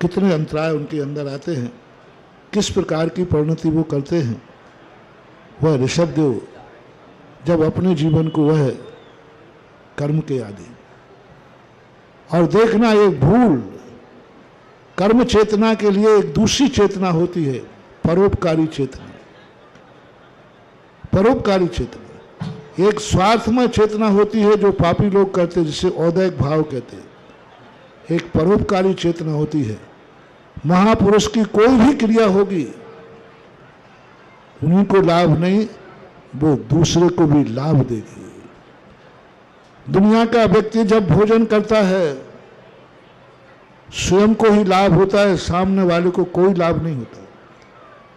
कितने अंतराय उनके अंदर आते हैं, किस प्रकार की परिणति वो करते हैं। वह ऋषभदेव जब अपने जीवन को वह कर्म के आदि, और देखना एक भूल कर्म चेतना के लिए एक दूसरी चेतना होती है, परोपकारी चेतना। परोपकारी चेतना एक स्वार्थमय चेतना होती है जो पापी लोग करते हैं, जिसे औदैहिक भाव कहते हैं। एक परोपकारी चेतना होती है, महापुरुष की कोई भी क्रिया होगी उन्हीं को लाभ नहीं, वो दूसरे को भी लाभ देगी। दुनिया का व्यक्ति जब भोजन करता है स्वयं को ही लाभ होता है, सामने वाले को कोई लाभ नहीं होता,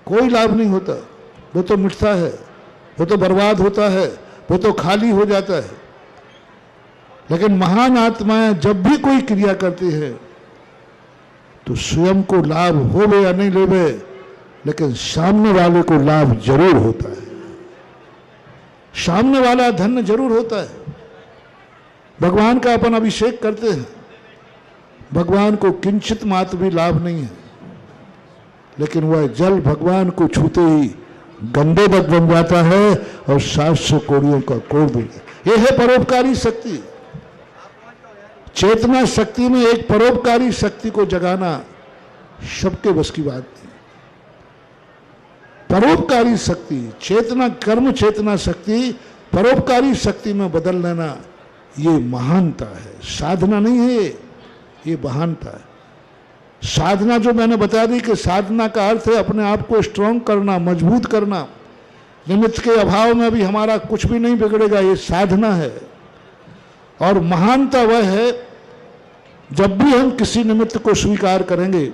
कोई लाभ नहीं होता। वो तो मिटता है, वो तो बर्बाद होता है, वो तो खाली हो जाता है। लेकिन महान आत्माएं जब भी कोई क्रिया करती है तो स्वयं को लाभ होवे या नहीं लेवे, लेकिन सामने वाले को लाभ जरूर होता है, सामने वाला धन्य जरूर होता है। भगवान का अपन अभिषेक करते हैं, भगवान को किंचित मात्र भी लाभ नहीं है, लेकिन वह जल भगवान को छूते ही गंदे तक बन जाता है और 700 कोड़ियों का कोड़ देता। यह है परोपकारी शक्ति। चेतना शक्ति में एक परोपकारी शक्ति को जगाना सबके बस की बात नहीं। परोपकारी शक्ति, चेतना, कर्म चेतना शक्ति परोपकारी शक्ति में बदल लेना, ये महानता है, साधना नहीं है, ये महानता है। साधना जो मैंने बता दी कि साधना का अर्थ है अपने आप को स्ट्रांग करना, मजबूत करना। निमित्त के अभाव में भी हमारा कुछ भी नहीं बिगड़ेगा, ये साधना है। और महानता वह है जब भी हम किसी निमित्त को स्वीकार करेंगे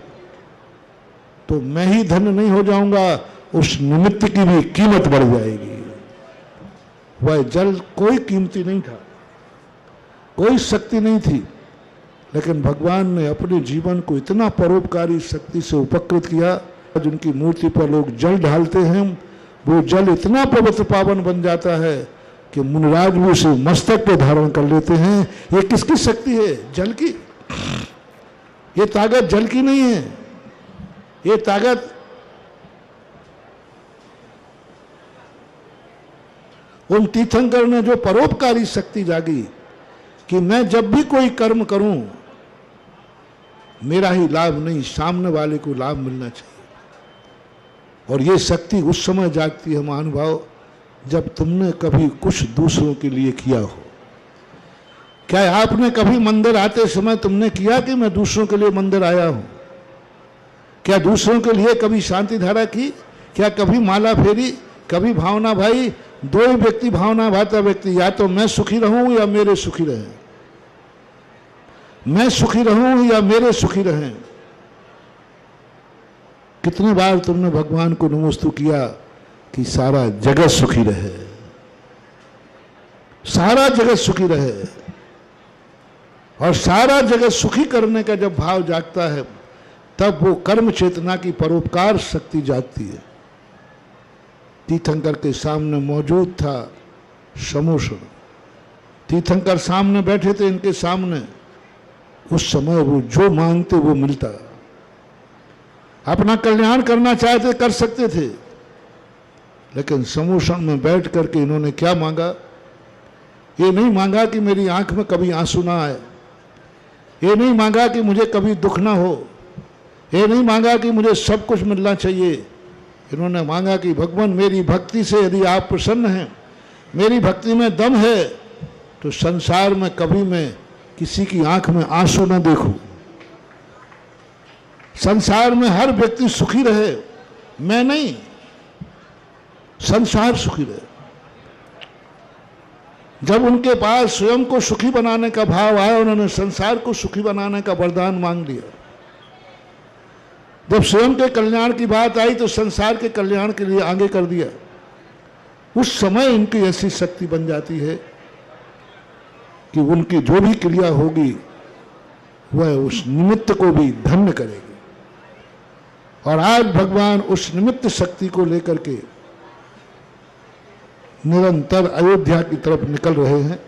तो मैं ही धन्य नहीं हो जाऊंगा, उस निमित्त की भी कीमत बढ़ जाएगी। वह जल कोई कीमती नहीं था, कोई शक्ति नहीं थी, लेकिन भगवान ने अपने जीवन को इतना परोपकारी शक्ति से उपकृत किया। जिनकी मूर्ति पर लोग जल ढालते हैं, वो जल इतना पवित्र पावन बन जाता है कि मुनिराज भी उसे मस्तक पे धारण कर लेते हैं। ये किसकी शक्ति है? जल की। ये ताकत जल की नहीं है, ये ताकत उन तीर्थंकर ने जो परोपकारी शक्ति जागी कि मैं जब भी कोई कर्म करूं मेरा ही लाभ नहीं, सामने वाले को लाभ मिलना चाहिए। और ये शक्ति उस समय जागती है महानुभाव जब तुमने कभी कुछ दूसरों के लिए किया हो। क्या आपने कभी मंदिर आते समय तुमने किया कि मैं दूसरों के लिए मंदिर आया हूं? क्या दूसरों के लिए कभी शांति धारा की? क्या कभी माला फेरी? कभी भावना भाई? दो ही व्यक्ति भावना भाता व्यक्ति, या तो मैं सुखी रहूं या मेरे सुखी रहें, मैं सुखी रहूं या मेरे सुखी रहें। कितनी बार तुमने भगवान को नमोस्तु किया कि सारा जगत सुखी रहे, सारा जगत सुखी रहे। और सारा जगत सुखी करने का जब भाव जागता है तब वो कर्म चेतना की परोपकार शक्ति जागती है। तीर्थंकर के सामने मौजूद था समोषण, तीर्थंकर सामने बैठे थे इनके सामने, उस समय वो जो मांगते वो मिलता। अपना कल्याण करना चाहते कर सकते थे, लेकिन समोषण में बैठ करके इन्होंने क्या मांगा? ये नहीं मांगा कि मेरी आंख में कभी आंसू ना आए, ये नहीं मांगा कि मुझे कभी दुख ना हो, ये नहीं मांगा कि मुझे सब कुछ मिलना चाहिए। इन्होंने मांगा कि भगवान मेरी भक्ति से यदि आप प्रसन्न हैं, मेरी भक्ति में दम है, तो संसार में कभी मैं किसी की आंख में आंसू न देखूं, संसार में हर व्यक्ति सुखी रहे, मैं नहीं, संसार सुखी रहे। जब उनके पास स्वयं को सुखी बनाने का भाव आया, उन्होंने संसार को सुखी बनाने का वरदान मांग लिया। जब स्वयं के कल्याण की बात आई तो संसार के कल्याण के लिए आगे कर दिया। उस समय इनकी ऐसी शक्ति बन जाती है कि उनकी जो भी क्रिया होगी वह उस निमित्त को भी धन्य करेगी। और आज भगवान उस निमित्त शक्ति को लेकर के निरंतर अयोध्या की तरफ निकल रहे हैं।